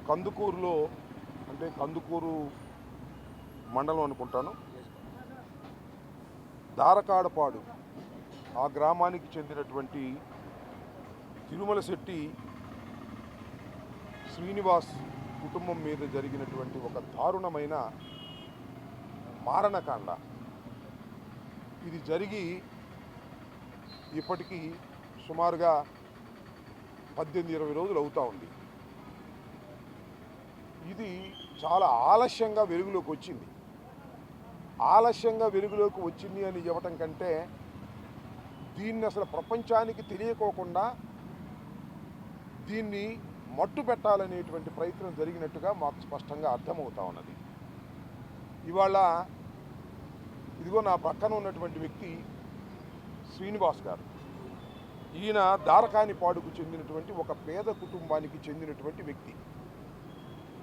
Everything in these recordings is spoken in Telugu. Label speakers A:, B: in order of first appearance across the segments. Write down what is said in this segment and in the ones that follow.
A: కందుకూరులో అంటే కందుకూరు మండలం అనుకుంటాను, దారకాడపాడు ఆ గ్రామానికి చెందినటువంటి తిరుమల శెట్టి శ్రీనివాస్ కుటుంబం మీద జరిగినటువంటి ఒక దారుణమైన మారణకాండ. ఇది జరిగి ఇప్పటికీ సుమారుగా 18-20 రోజులు అవుతూ ఉంది. ఇది చాలా ఆలస్యంగా వెలుగులోకి వచ్చింది. ఆలస్యంగా వెలుగులోకి వచ్చింది అని చెప్పటం కంటే దీన్ని అసలు ప్రపంచానికి తెలియకోకుండా దీన్ని మట్టు పెట్టాలనేటువంటి ప్రయత్నం జరిగినట్టుగా మాకు స్పష్టంగా అర్థమవుతా ఉన్నది. ఇవాళ ఇదిగో నా పక్కన ఉన్నటువంటి వ్యక్తి శ్రీనివాస్ గారు. ఈయన దారకానిపాడుకు చెందినటువంటి ఒక పేద కుటుంబానికి చెందినటువంటి వ్యక్తి,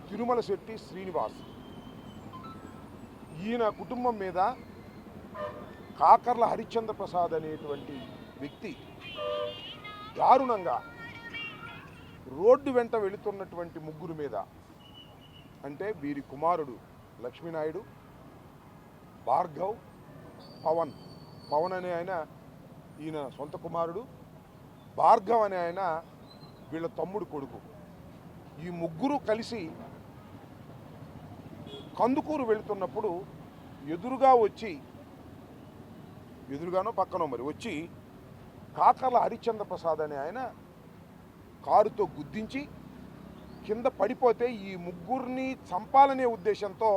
A: తిరుమల శెట్టి శ్రీనివాస్. ఈయన కుటుంబం మీద కాకర్ల హరిశ్చంద్ర ప్రసాద్ అనేటువంటి వ్యక్తి దారుణంగా రోడ్డు వెంట వెళుతున్నటువంటి ముగ్గురు మీద, అంటే వీరి కుమారుడు లక్ష్మీనాయుడు, భార్గవ్, పవన్ అనే ఆయన ఈయన సొంత కుమారుడు, భార్గవ్ అనే ఆయన వీళ్ళ తమ్ముడు కొడుకు. ఈ ముగ్గురు కలిసి కందుకూరు వెళుతున్నప్పుడు ఎదురుగానో పక్కనో మరి వచ్చి కాకర్ల హరిశ్చంద్ర ప్రసాద్ అనే ఆయన కారుతో గుద్దించి కింద పడిపోతే ఈ ముగ్గురిని చంపాలనే ఉద్దేశంతో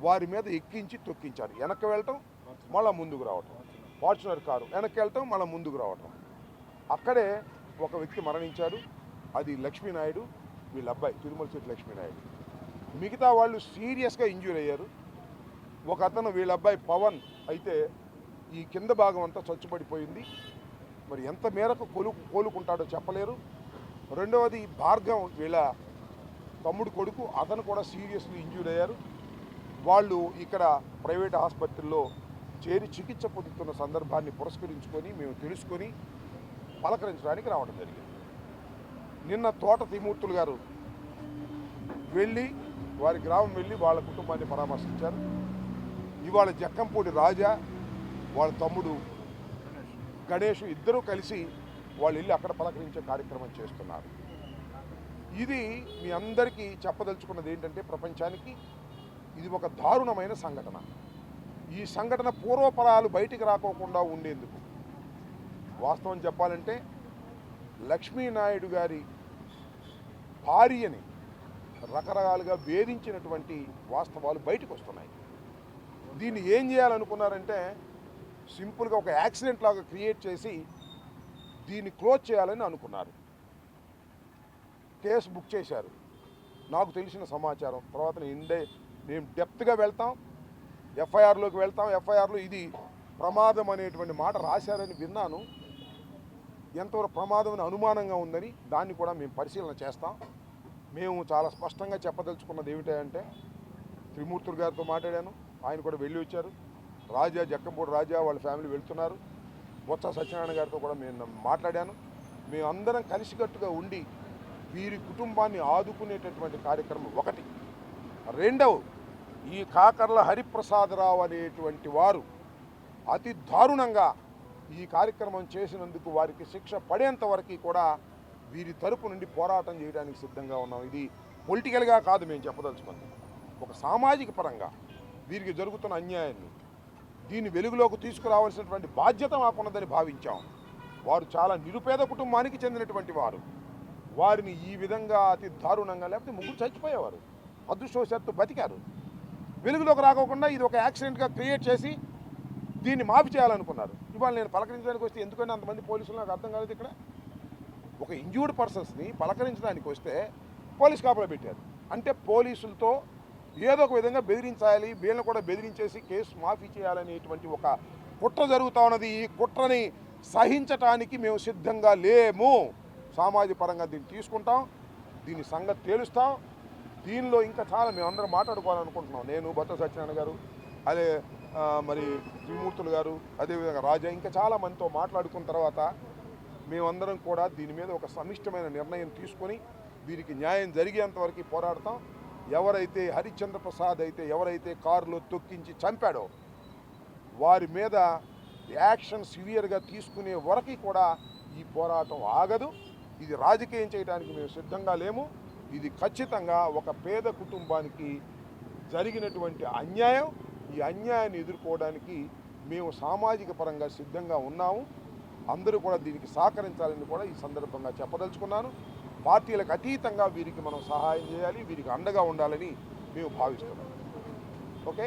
A: వారి మీద ఎక్కించి తొక్కించారు. వెనక్కి వెళ్ళటం మళ్ళీ ముందుకు రావటం, ఫార్చునర్ కారు వెనక్కి వెళ్ళటం మళ్ళీ ముందుకు రావటం. అక్కడే ఒక వ్యక్తి మరణించాడు, అది లక్ష్మీనాయుడు, వీళ్ళ అబ్బాయి తిరుమల శెట్టి లక్ష్మీనాయుడు. మిగతా వాళ్ళు సీరియస్గా ఇంజ్యూర్ అయ్యారు. ఒక అతను వీళ్ళ అబ్బాయి పవన్ అయితే ఈ కింద భాగం అంతా చచ్చుపడిపోయింది. మరి ఎంత మేరకు కోలుకుంటాడో చెప్పలేరు. రెండవది భార్గవ్ వీళ్ళ తమ్ముడు కొడుకు, అతను కూడా సీరియస్లీ ఇంజ్యూర్ అయ్యారు. వాళ్ళు ఇక్కడ ప్రైవేట్ ఆసుపత్రిలో చేరి చికిత్స పొందుతున్న సందర్భాన్ని పురస్కరించుకొని మేము తెలుసుకొని పలకరించడానికి రావడం జరిగింది. నిన్న తోట త్రిమూర్తులు గారు వెళ్ళి వారి గ్రామం వెళ్ళి వాళ్ళ కుటుంబాన్ని పరామర్శించారు. ఇవాళ జక్కంపూడి రాజా వాళ్ళ తమ్ముడు గణేష్ ఇద్దరూ కలిసి వాళ్ళు వెళ్ళి అక్కడ పలకరించే కార్యక్రమం చేస్తున్నారు. ఇది మీ అందరికీ చెప్పదలుచుకున్నది ఏంటంటే, ప్రపంచానికి ఇది ఒక దారుణమైన సంఘటన. ఈ సంఘటన పూర్వపరాలు బయటికి రాకోకుండా ఉండేందుకు వాస్తవం చెప్పాలంటే లక్ష్మీనాయుడు గారి భార్యని రకరకాలుగా వేధించినటువంటి వాస్తవాలు బయటకు వస్తున్నాయి. దీన్ని ఏం చేయాలనుకున్నారంటే సింపుల్గా ఒక యాక్సిడెంట్ లాగా క్రియేట్ చేసి దీన్ని క్లోజ్ చేయాలని అనుకున్నారు. కేసు బుక్ చేశారు. నాకు తెలిసిన సమాచారం తర్వాత మేము డెప్త్గా వెళ్తాం, ఎఫ్ఐఆర్లోకి వెళ్తాం. ఎఫ్ఐఆర్లో ఇది ప్రమాదం అనేటువంటి మాట రాశారని విన్నాను. ఎంతవరకు ప్రమాదం అని అనుమానంగా ఉందని దాన్ని కూడా మేము పరిశీలన చేస్తాం. మేము చాలా స్పష్టంగా చెప్పదలుచుకున్నది ఏమిటంటే, త్రిమూర్తులు గారితో మాట్లాడాను, ఆయన కూడా వెళ్ళి వచ్చారు. రాజా జక్కంపూడి రాజా వాళ్ళ ఫ్యామిలీ వెళ్తున్నారు. బొత్స సత్యనారాయణ గారితో కూడా నేను మాట్లాడాను. మేమందరం కలిసికట్టుగా ఉండి వీరి కుటుంబాన్ని ఆదుకునేటటువంటి కార్యక్రమం ఒకటి. రెండవ, ఈ కాకర్ల హరిప్రసాదరావు అనేటువంటి వారు అతి దారుణంగా ఈ కార్యక్రమం చేసినందుకు వారికి శిక్ష పడేంత వరకు కూడా వీరి తరపు నుండి పోరాటం చేయడానికి సిద్ధంగా ఉన్నాం. ఇది పొలిటికల్గా కాదు మేము చెప్పదలుచుకుంది, ఒక సామాజిక పరంగా వీరికి జరుగుతున్న అన్యాయాన్ని దీన్ని వెలుగులోకి తీసుకురావాల్సినటువంటి బాధ్యత మాకున్నదని భావించాం. వారు చాలా నిరుపేద కుటుంబానికి చెందినటువంటి వారు. వారిని ఈ విధంగా అతి దారుణంగా, లేకపోతే ముగ్గురు చచ్చిపోయేవారు, అదృష్టవశాత్తు బతికారు. వెలుగులోకి రాకోకుండా ఇది ఒక యాక్సిడెంట్గా క్రియేట్ చేసి దీన్ని మాఫీ చేయాలనుకున్నారు. ఇవాళ నేను పలకరించడానికి వస్తే ఎందుకంటే అంతమంది పోలీసులు నాకు అర్థం కాలేదు. ఇక్కడ ఒక ఇంజ్యూర్డ్ పర్సన్స్ని పలకరించడానికి వస్తే పోలీస్ కాపలా పెట్టారు. అంటే పోలీసులతో ఏదో ఒక విధంగా బెదిరించాలి, వీళ్ళని కూడా బెదిరించేసి కేసు మాఫీ చేయాలనేటువంటి ఒక కుట్ర జరుగుతూ ఉన్నది. ఈ కుట్రని సహించటానికి మేము సిద్ధంగా లేము. సామాజిక పరంగా దీన్ని తీసుకుంటాం, దీని సంగతి తేలుస్తాం. దీనిలో ఇంకా చాలా మేమందరం మాట్లాడుకోవాలనుకుంటున్నాం. నేను, బొత్స సత్యనారాయణ గారు, అదే మరి త్రిమూర్తులు గారు, అదేవిధంగా రాజా, ఇంకా చాలా మందితో మాట్లాడుకున్న తర్వాత మేమందరం కూడా దీని మీద ఒక సమిష్టమైన నిర్ణయం తీసుకొని వీరికి న్యాయం జరిగేంత వరకు పోరాడతాం. ఎవరైతే హరిశ్చంద్ర ప్రసాద్ అయితే ఎవరైతే కారులో తొక్కించి చంపాడో వారి మీద యాక్షన్ సివియర్గా తీసుకునే వరకు కూడా ఈ పోరాటం ఆగదు. ఇది రాజకీయం చేయడానికి మేము సిద్ధంగా లేము. ఇది ఖచ్చితంగా ఒక పేద కుటుంబానికి జరిగినటువంటి అన్యాయం. ఈ అన్యాయాన్ని ఎదుర్కోవడానికి మేము సామాజిక పరంగా సిద్ధంగా ఉన్నాము. అందరూ కూడా దీనికి సహకరించాలని కూడా ఈ సందర్భంగా చెప్పదలుచుకున్నాను. పార్టీలకు అతీతంగా వీరికి మనం సహాయం చేయాలి, వీరికి అండగా ఉండాలని మేము భావిస్తున్నాం. ఓకే.